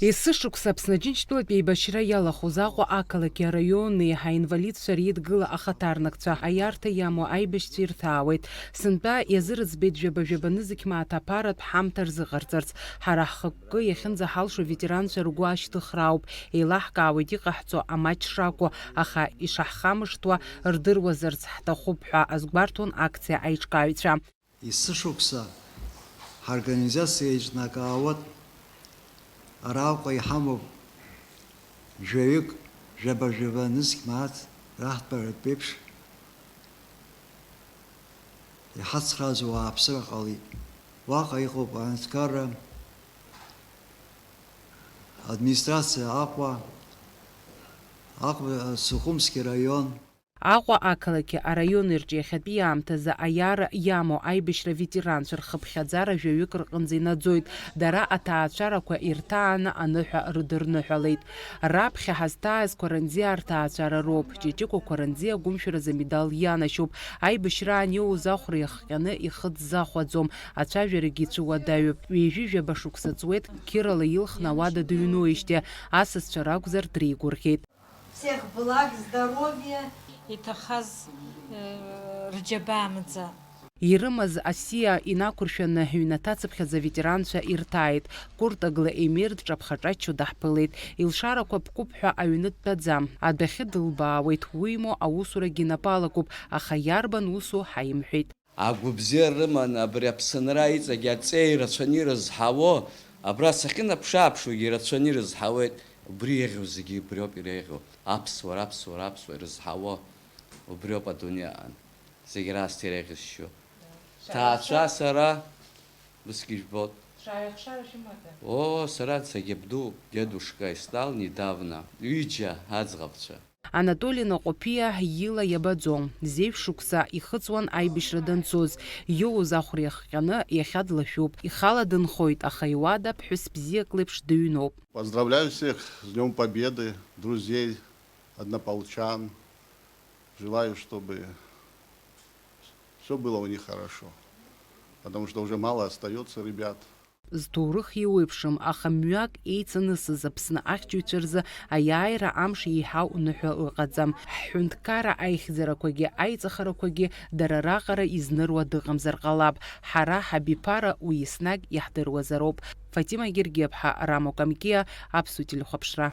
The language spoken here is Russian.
Есышықәса Аԥсны Аџьынџьтәылатә еибашьра иалахәыз Аҟәа ақалақьи араиони ҳаинвалидцәа реидгыла ахаҭарнакцәа аиарҭа иамоу аибашьцәа ирҭаауеит. Сынтәа иазырыӡбеит жәаба-жәабаны зықьмааҭ аԥаратә ҳамҭа рзыҟарҵарц. Ҳара ҳхықәкы иахьынӡаҳалшо ветеранцәа ргәы ашьҭыхра ауп. Еилаҳкаауеит иҟаҳҵо амаҷ шракәу, аха ишаҳхамышҭуа рдыруазарц ҳҭахуп ҳәа азгәарҭон акциа аиҿкааҩцәа. Есышықәса ҳорганизациа еиҿнакаауат Араҟа иҳамоуп жәаҩык жәаба-жәабаны зықьмааҭ раҳҭаратә еиԥш иҳацхрааз уааԥсыра ҟалеит. Уаҟа иҟоуп аҳәынҭқарра, администрациа Аҟәа, Сухумски раион. Аҟәа ақалақьи араион рҿы иахьатәи аамҭазы аиара иамоу аибашьра ветеранцәа рхыԥхьаӡара жәаҩык рҟынӡа инаӡоит. Дара аҭаацәарақәа ирҭааны аныҳәа рдырныҳәалеит. Раԥхьа ҳазҭааз Қәаранӡиаа рҭаацәара роуп. Ҷиҷико Қәаранӡиа агәымшәаразы амедал ианашьоуп. Аибашьраан иоуз ахәра иахҟьаны ихы дзахәаӡом. Ацәажәарагьы ицәуадаҩуп. Ҩажәи жәаба шықәса ҵуеит қьырала илхны ауада дыҩноижьҭеи. Асасцәа ракәзар дреигәырӷьеит. Всех благ, здоровья. Иҭахаз рџьабаамӡа. Ирымаз асиа инақәыршәаны ҳҩнаҭацыԥхьаӡа ветеранцәа ирҭааит. Куртагла Емир дҿаԥха-ҿаччо даҳԥылеит. Илшарақәа ԥкуп ҳәа аҩны дтәаӡам. Адәахьы дылбаауеит. Уимоу аусурагьы напалакуп, аха иарбан усу ҳаимҳәеит. Агәыбзиара рыманы абри Аԥсынра иҵагьы аҵеи рацәаны ирызҳауо, абра сахьынаԥшааԥшуагьы ирацәаны ирызҳауеит. Убри еиӷьу зегьы убриоуп иреиӷьу. Аԥсуара ирызҳауо убриоуп адунеиаҟны. Зегьы раасҭа иреиӷьызшьо. Ҭаацәа сара усгьы ижәбоит. Сара сагьабду дедушка истал недавно. Ҩыџьа аӡӷабцәа. Анатолий Наҟәаԥиа ила иабаӡом. Зеиԥш шықәса ихыҵуан аибашьра данцоз. Иоуз ахәра иахҟьаны иахьа длашәуп. Ихала дынхоит, аха иуада ԥҳәыс бзиак леиԥш дыҩноуп. Поздравляю всех с Днем Победы, друзей, однополчан. Желаю, чтобы все было у них хорошо, потому что уже мало остается ребят. Зҭоурых иеиуеиԥшым, аха мҩак еиҵанысыз Аԥсны ахьчаҩцәа рзы аиааира амш еиҳау ныҳәа ыҟаӡам. Ҳҳәынҭқарра аихьӡарақәагьы аиҵахарақәагьы дара раҟара изныруа дыҟамзар ҟалап. Ҳара ҳабиԥара уи еснагь иаҳдыруазароуп. Фатима Гергиаԥҳа, Рамо Камкиа, Аԥсуа телехәаԥшра.